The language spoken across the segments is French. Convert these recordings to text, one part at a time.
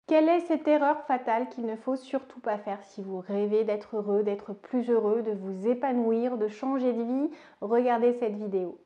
Quelle est cette erreur fatale qu'il ne faut surtout pas faire si vous rêvez d'être heureux, d'être plus heureux, de vous épanouir, de changer de vie? Regardez cette vidéo.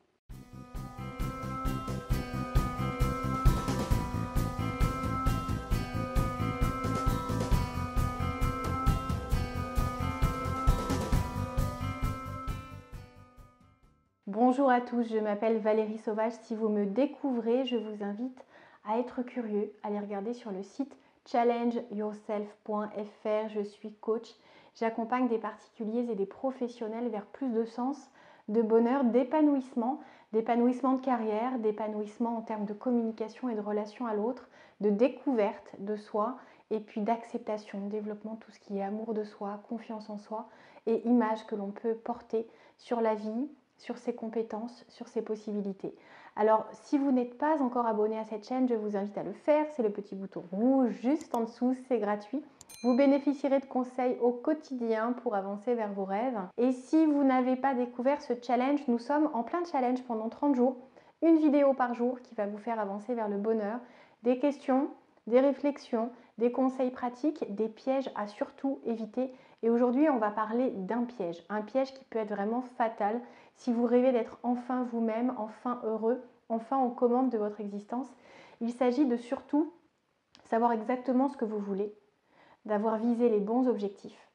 Bonjour à tous, je m'appelle Valérie Sauvage. Si vous me découvrez, je vous invite à être curieux, à aller regarder sur le site challengeyourself.fr. Je suis coach, j'accompagne des particuliers et des professionnels vers plus de sens, de bonheur, d'épanouissement de carrière, d'épanouissement en termes de communication et de relation à l'autre, de découverte de soi et puis d'acceptation, développement, tout ce qui est amour de soi, confiance en soi et image que l'on peut porter sur la vie, sur ses compétences, sur ses possibilités. Alors, si vous n'êtes pas encore abonné à cette chaîne, je vous invite à le faire. C'est le petit bouton rouge juste en dessous, c'est gratuit. Vous bénéficierez de conseils au quotidien pour avancer vers vos rêves. Et si vous n'avez pas découvert ce challenge, nous sommes en plein challenge pendant 30 jours. Une vidéo par jour qui va vous faire avancer vers le bonheur. Des questions, des réflexions, des conseils pratiques, des pièges à surtout éviter. Et aujourd'hui, on va parler d'un piège. Un piège qui peut être vraiment fatal si vous rêvez d'être enfin vous-même, enfin heureux, enfin aux commandes de votre existence. Il s'agit de surtout savoir exactement ce que vous voulez, d'avoir visé les bons objectifs,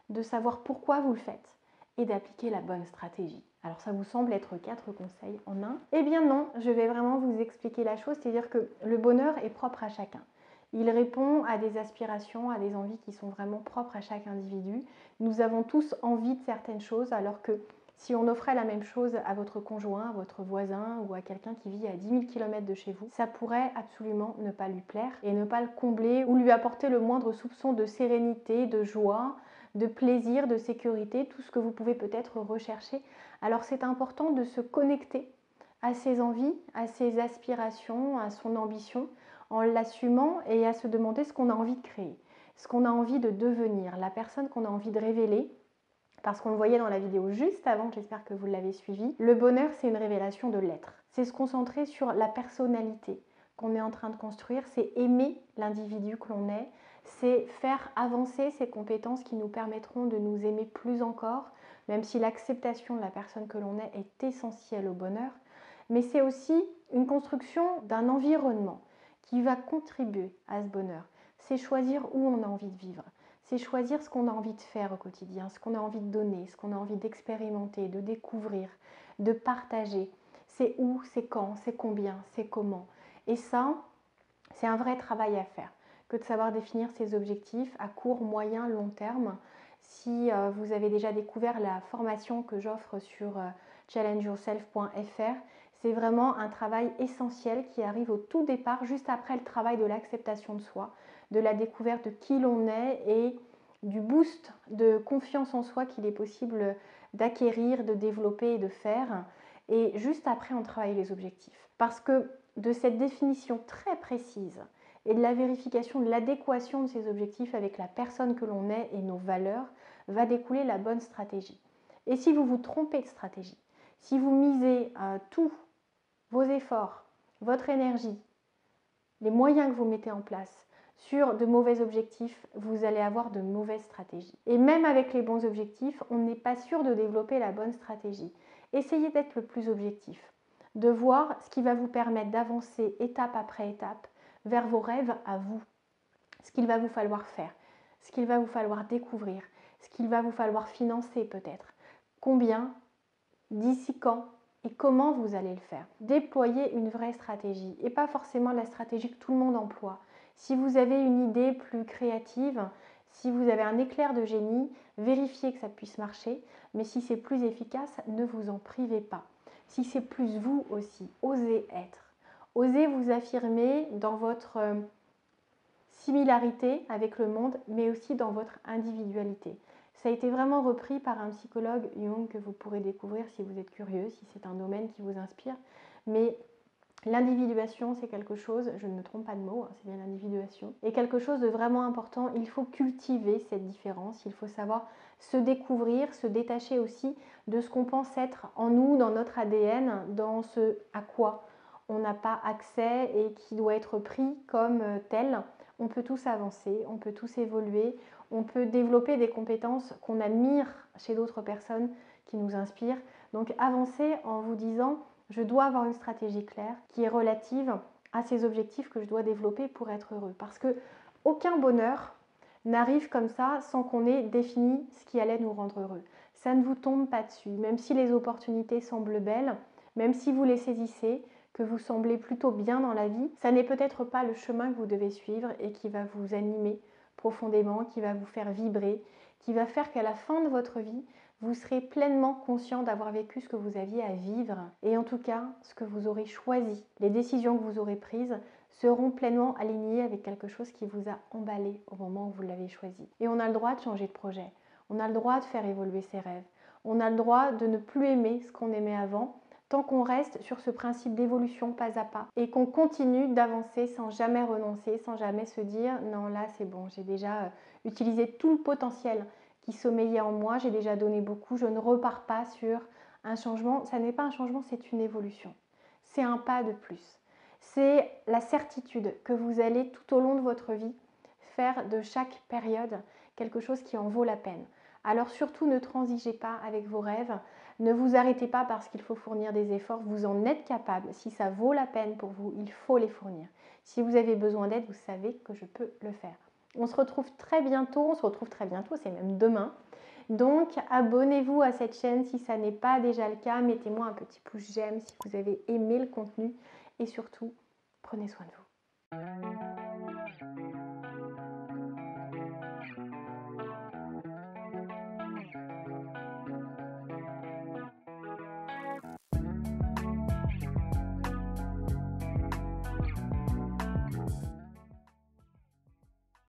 de savoir pourquoi vous le faites et d'appliquer la bonne stratégie. Alors ça vous semble être 4 conseils en un? Eh bien non, je vais vraiment vous expliquer la chose, c'est-à-dire que le bonheur est propre à chacun. Il répond à des aspirations, à des envies qui sont vraiment propres à chaque individu. Nous avons tous envie de certaines choses, alors que si on offrait la même chose à votre conjoint, à votre voisin ou à quelqu'un qui vit à 10 000 km de chez vous, ça pourrait absolument ne pas lui plaire et ne pas le combler ou lui apporter le moindre soupçon de sérénité, de joie, de plaisir, de sécurité, tout ce que vous pouvez peut-être rechercher. Alors c'est important de se connecter à ses envies, à ses aspirations, à son ambition, en l'assumant et à se demander ce qu'on a envie de créer, ce qu'on a envie de devenir, la personne qu'on a envie de révéler. Parce qu'on le voyait dans la vidéo juste avant, j'espère que vous l'avez suivi, le bonheur c'est une révélation de l'être. C'est se concentrer sur la personnalité qu'on est en train de construire, c'est aimer l'individu que l'on est, c'est faire avancer ces compétences qui nous permettront de nous aimer plus encore, même si l'acceptation de la personne que l'on est essentielle au bonheur. Mais c'est aussi une construction d'un environnement qui va contribuer à ce bonheur. C'est choisir où on a envie de vivre. C'est choisir ce qu'on a envie de faire au quotidien, ce qu'on a envie de donner, ce qu'on a envie d'expérimenter, de découvrir, de partager. C'est où, c'est quand, c'est combien, c'est comment. Et ça, c'est un vrai travail à faire, que de savoir définir ses objectifs à court, moyen, long terme. Si vous avez déjà découvert la formation que j'offre sur challengeyourself.fr, c'est vraiment un travail essentiel qui arrive au tout départ, juste après le travail de l'acceptation de soi, de la découverte de qui l'on est et du boost de confiance en soi qu'il est possible d'acquérir, de développer et de faire. Et juste après, on travaille les objectifs. Parce que de cette définition très précise et de la vérification de l'adéquation de ces objectifs avec la personne que l'on est et nos valeurs, va découler la bonne stratégie. Et si vous vous trompez de stratégie, si vous misez tous vos efforts, votre énergie, les moyens que vous mettez en place sur de mauvais objectifs, vous allez avoir de mauvaises stratégies. Et même avec les bons objectifs, on n'est pas sûr de développer la bonne stratégie. Essayez d'être le plus objectif, de voir ce qui va vous permettre d'avancer étape après étape vers vos rêves à vous. Ce qu'il va vous falloir faire, ce qu'il va vous falloir découvrir, ce qu'il va vous falloir financer peut-être. Combien, d'ici quand et comment vous allez le faire. Déployez une vraie stratégie et pas forcément la stratégie que tout le monde emploie. Si vous avez une idée plus créative, si vous avez un éclair de génie, vérifiez que ça puisse marcher, mais si c'est plus efficace, ne vous en privez pas. Si c'est plus vous aussi, osez être. Osez vous affirmer dans votre similarité avec le monde, mais aussi dans votre individualité. Ça a été vraiment repris par un psychologue, Jung, que vous pourrez découvrir si vous êtes curieux, si c'est un domaine qui vous inspire. Mais l'individuation, c'est quelque chose, je ne me trompe pas de mot, c'est bien l'individuation, et quelque chose de vraiment important. Il faut cultiver cette différence, il faut savoir se découvrir, se détacher aussi de ce qu'on pense être en nous, dans notre ADN, dans ce à quoi on n'a pas accès et qui doit être pris comme tel. on peut tous avancer, on peut tous évoluer, on peut développer des compétences qu'on admire chez d'autres personnes qui nous inspirent. Donc avancez en vous disant, je dois avoir une stratégie claire qui est relative à ces objectifs que je dois développer pour être heureux. Parce que aucun bonheur n'arrive comme ça sans qu'on ait défini ce qui allait nous rendre heureux. Ça ne vous tombe pas dessus, même si les opportunités semblent belles, même si vous les saisissez, que vous semblez plutôt bien dans la vie, ça n'est peut-être pas le chemin que vous devez suivre et qui va vous animer profondément, qui va vous faire vibrer, qui va faire qu'à la fin de votre vie, vous serez pleinement conscient d'avoir vécu ce que vous aviez à vivre. Et en tout cas, ce que vous aurez choisi, les décisions que vous aurez prises seront pleinement alignées avec quelque chose qui vous a emballé au moment où vous l'avez choisi. Et on a le droit de changer de projet. On a le droit de faire évoluer ses rêves. On a le droit de ne plus aimer ce qu'on aimait avant, tant qu'on reste sur ce principe d'évolution pas à pas et qu'on continue d'avancer sans jamais renoncer, sans jamais se dire non là c'est bon, j'ai déjà utilisé tout le potentiel qui sommeillait en moi, j'ai déjà donné beaucoup, je ne repars pas sur un changement. Ça n'est pas un changement, c'est une évolution. C'est un pas de plus. C'est la certitude que vous allez tout au long de votre vie faire de chaque période quelque chose qui en vaut la peine. Alors surtout ne transigez pas avec vos rêves, ne vous arrêtez pas parce qu'il faut fournir des efforts, vous en êtes capable. Si ça vaut la peine pour vous, il faut les fournir. Si vous avez besoin d'aide, vous savez que je peux le faire. On se retrouve très bientôt, c'est même demain. Donc abonnez-vous à cette chaîne si ça n'est pas déjà le cas, mettez-moi un petit pouce j'aime si vous avez aimé le contenu et surtout, prenez soin de vous.